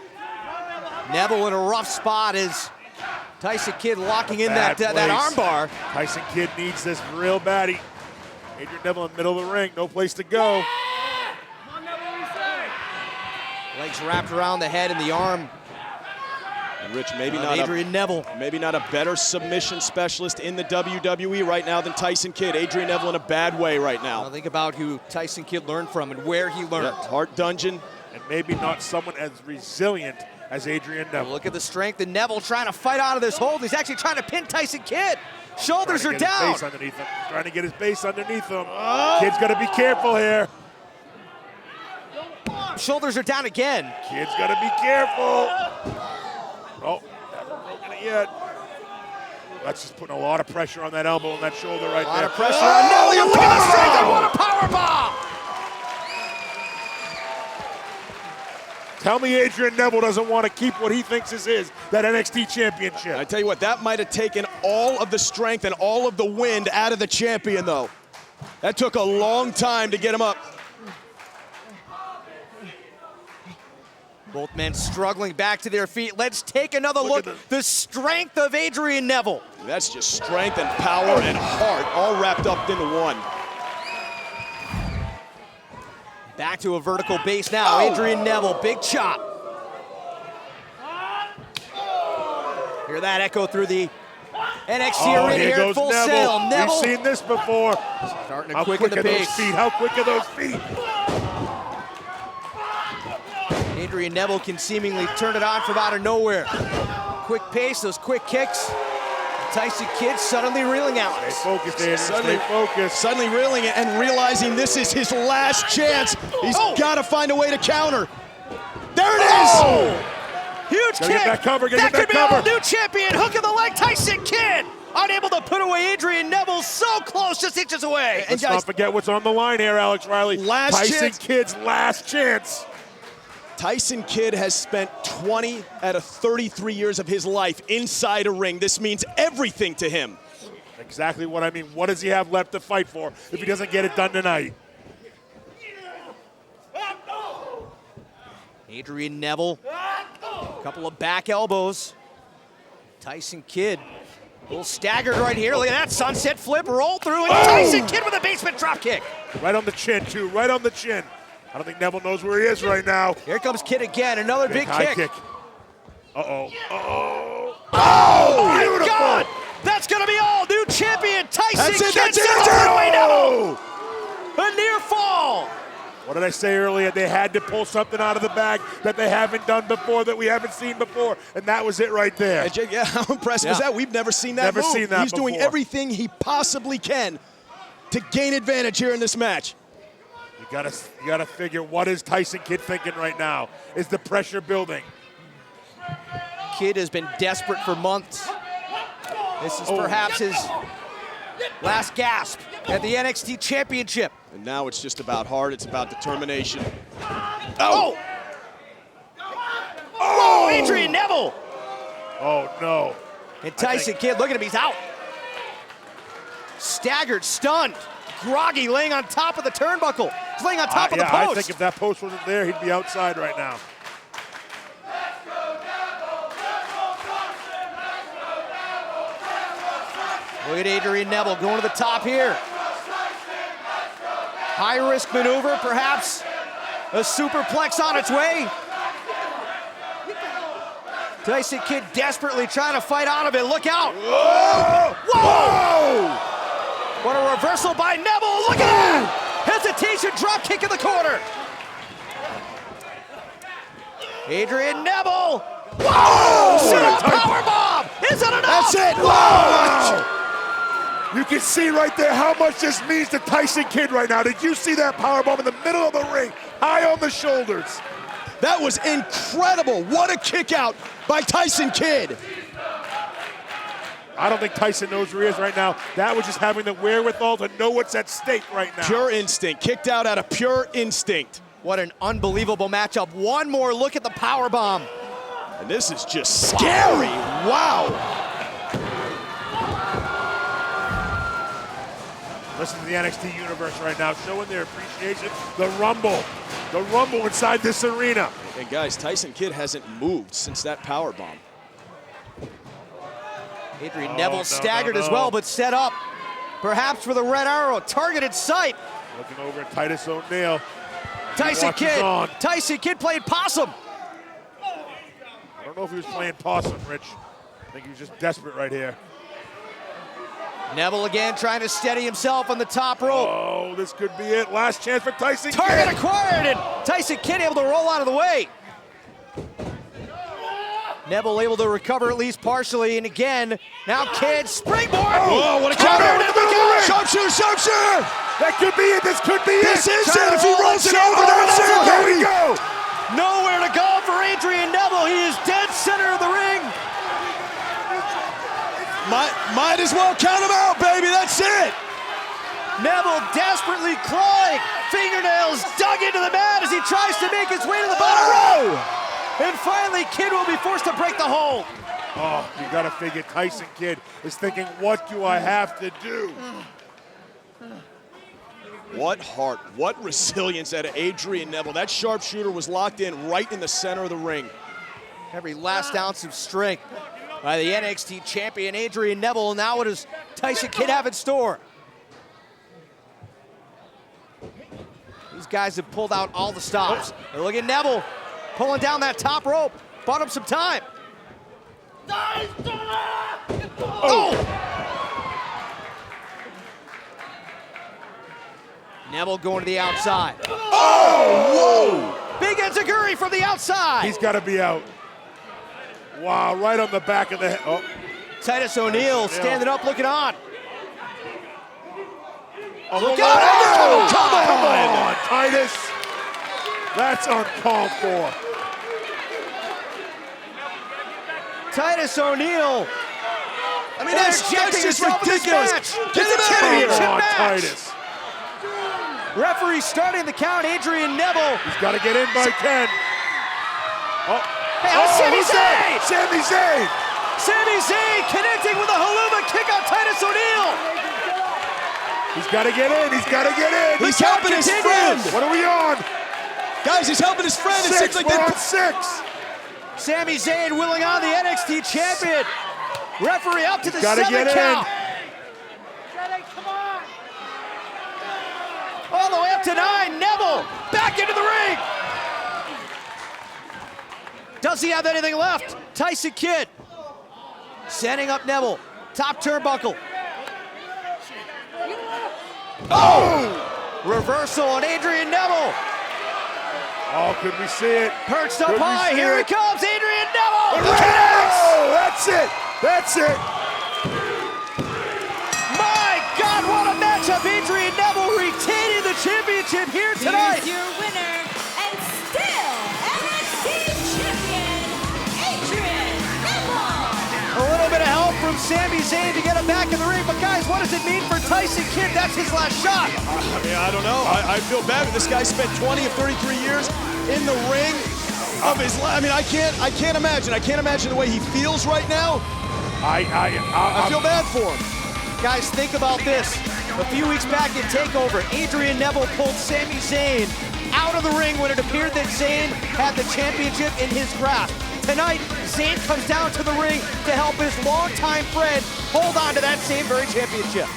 Neville in a rough spot as Tyson Kidd locking in that armbar. Tyson Kidd needs this real baddie. Adrian Neville in the middle of the ring, no place to go. Legs wrapped around the head and the arm. And Rich, maybe not Adrian Neville. Maybe not a better submission specialist in the WWE right now than Tyson Kidd. Adrian Neville in a bad way right now. Well, think about who Tyson Kidd learned from and where he learned. Yeah, Hart Dungeon. And maybe not someone as resilient as Adrian Neville. Look at the strength, and Neville trying to fight out of this hold. He's actually trying to pin Tyson Kidd. Shoulders are down. His base underneath him. Trying to get his base underneath him. Kid's got to be careful here. Shoulders are down again. Kid's got to be careful. Oh, haven't broken it yet. That's just putting a lot of pressure on that elbow and that shoulder right there. A lot of pressure on Neville. Look at the strength. What a powerbomb. Tell me Adrian Neville doesn't want to keep what he thinks is his, that NXT Championship. I tell you what, that might have taken all of the strength and all of the wind out of the champion, though. That took a long time to get him up. Both men struggling back to their feet. Let's take another look at the strength of Adrian Neville. That's just strength and power and heart all wrapped up into one. Back to a vertical base now. Adrian Neville, big chop. Hear that echo through the NXT arena here at Full Sail. Neville. We've seen this before. Starting to How quicken quick the are those pace. feet? How quick are those feet? Adrian Neville can seemingly turn it on from out of nowhere. Quick pace, those quick kicks. Tyson Kidd suddenly reeling out. Stay focused, Adrian. Stay focused. Suddenly reeling it and realizing this is his last chance. He's got to find a way to counter. There it is! Huge Gotta kick. get that cover, gotta that get could that be cover. our new champion. Hook of the leg, Tyson Kidd. Unable to put away Adrian Neville, so close, just inches away. Let's not forget what's on the line here, Alex Riley. Tyson Kidd's last chance. Tyson Kidd has spent 20 out of 33 years of his life inside a ring. This means everything to him. Exactly what I mean. What does he have left to fight for if he doesn't get it done tonight? Adrian Neville, a couple of back elbows. Tyson Kidd, a little staggered right here. Look at that sunset flip, roll through, and Tyson Kidd with a basement drop kick. Right on the chin, too, right on the chin. I don't think Neville knows where he is right now. Here comes Kidd again, another big high kick. Uh-oh, uh-oh. Oh, my beautiful. God! That's gonna be all. New champion, Tyson That's it, Kidd. that's it, sends that's it. away Neville. Oh! A near fall. What did I say earlier? They had to pull something out of the bag that they haven't done before, that we haven't seen before, and that was it right there. And Jake, how impressive is that? We've never seen that Never move. seen that He's doing before. everything he possibly can to gain advantage here in this match. You gotta figure, what is Tyson Kidd thinking right now? Is the pressure building? Kidd has been desperate for months. This is perhaps his last gasp at the NXT Championship. And now it's just about heart, it's about determination. Oh! Oh, Adrian Neville! Oh, no. And Tyson Kidd, look at him, he's out. Staggered, stunned, groggy, laying on top of the turnbuckle. He's laying on top of the post. I think if that post wasn't there, he'd be outside right now. Look at Adrian Neville going to the top here. High-risk maneuver, perhaps a superplex on its way. Tyson Kidd desperately trying to fight out of it. Look out. Whoa! Whoa! What a reversal by Neville. Look at that. Hesitation, drop kick in the corner. Adrian Neville. Whoa! Sit-up powerbomb. Is that enough? That's it. Whoa! You can see right there how much this means to Tyson Kidd right now. Did you see that powerbomb in the middle of the ring, high on the shoulders? That was incredible. What a kick out by Tyson Kidd. I don't think Tyson knows where he is right now. That was just having the wherewithal to know what's at stake right now. Pure instinct, kicked out of pure instinct. What an unbelievable matchup. One more look at the powerbomb. And this is just scary. Wow. Listen to the NXT universe right now, showing their appreciation. The rumble inside this arena. And guys, Tyson Kidd hasn't moved since that powerbomb. Adrian Neville staggered as well, but set up perhaps for the red arrow, targeted sight. Looking over at Titus O'Neil. Tyson Kidd played possum. I don't know if he was playing possum, Rich. I think he was just desperate right here. Neville again trying to steady himself on the top rope. Oh, this could be it. Last chance for Tyson Kidd. Target acquired, and Tyson Kidd able to roll out of the way. Neville able to recover at least partially, and again, now Kidd springboard. Oh, what a counter! Sharpshooter, sharpshooter! That could be it. This could be it. This is it. If he rolls it over, that's it. Here we go. Nowhere to go for Adrian Neville. He is dead center of the ring. Might as well count him out, baby. That's it. Neville desperately clawing, fingernails dug into the mat as he tries to make his way to the bottom row. And finally, Kidd will be forced to break the hold. Oh, you gotta figure Tyson Kidd is thinking, what do I have to do? What heart, what resilience out of Adrian Neville. That sharpshooter was locked in right in the center of the ring. Every last ounce of strength by the NXT champion Adrian Neville. Now what does Tyson Kidd have in store? He's got guys have pulled out all the stops. And look at Neville pulling down that top rope. Bought him some time. Oh! Neville going to the outside. Oh! Whoa! Big enziguri from the outside. He's got to be out. Wow, right on the back of the head. Oh. Titus O'Neil standing up, looking on. Oh, look out! Oh, come on, Titus. That's uncalled for. Titus O'Neil. I mean, that's just ridiculous. Get him out of here. Come on, Titus. Referee starting the count, Adrian Neville. He's got to get in by 10. Oh, hey, Sami Zayn! Sami Zayn! Sami Zayn connecting with a haluva kick on Titus O'Neil. He's got to get in. He's got to get in. He's helping his friend. What are we on? Guys, he's helping his friend. Six. It seems like We're on 6. Sami Zayn willing on the NXT champion. Referee up to the 7 count. All the way up to 9. Neville back into the ring. Does he have anything left? Tyson Kidd setting up Neville. Top turnbuckle. Oh! Reversal on Adrian Neville. Oh, could we see it? Perched up high. Here he comes, Adrian Neville. Oh, that's it. That's it. My God, what a matchup. Adrian Neville retaining the championship here tonight. Here's your winner and still NXT champion, Adrian Neville. A little bit of help from Sami Zayn to get him back in the ring. But guys, what does it mean for Tyson Kidd? That's his last shot. I mean, I don't know. I feel bad, but this guy spent 20 of 33 years in the ring of his life. I mean, I can't imagine. I can't imagine the way he feels right now. I feel bad for him. Guys, think about this. A few weeks back in TakeOver, Adrian Neville pulled Sami Zayn out of the ring when it appeared that Zayn had the championship in his grasp. Tonight, Zayn comes down to the ring to help his longtime friend hold on to that same very championship.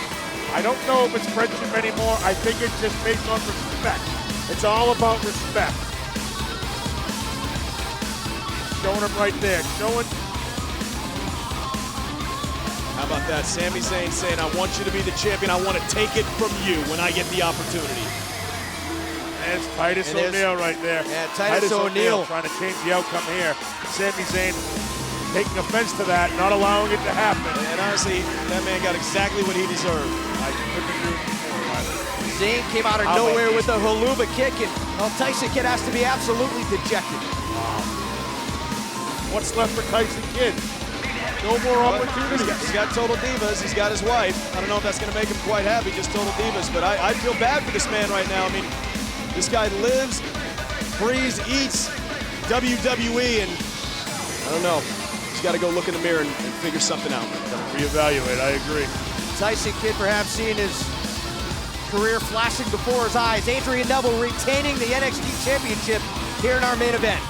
I don't know if it's friendship anymore. I think it's just based on respect. It's all about respect. Showing him right there. Showing. How about that? Sami Zayn saying, I want you to be the champion. I want to take it from you when I get the opportunity. There's Titus O'Neil right there. Yeah, Titus O'Neil trying to change the outcome here. Sami Zayn taking offense to that, not allowing it to happen. And honestly, that man got exactly what he deserved. I couldn't agree with you more, Riley. Zayn came out of nowhere with a haluva kick, and Tyson Kidd has to be absolutely dejected. What's left for Tyson Kidd? No more opportunities. He's got Total Divas. He's got his wife. I don't know if that's going to make him quite happy, just Total Divas. But I feel bad for this man right now. I mean, this guy lives, breathes, eats WWE, and I don't know. He's got to go look in the mirror and figure something out. Reevaluate. I agree. Tyson Kidd perhaps seeing his career flashing before his eyes. Adrian Neville retaining the NXT Championship here in our main event.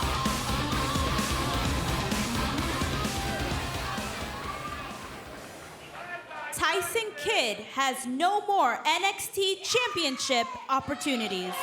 Tyson Kidd has no more NXT championship opportunities.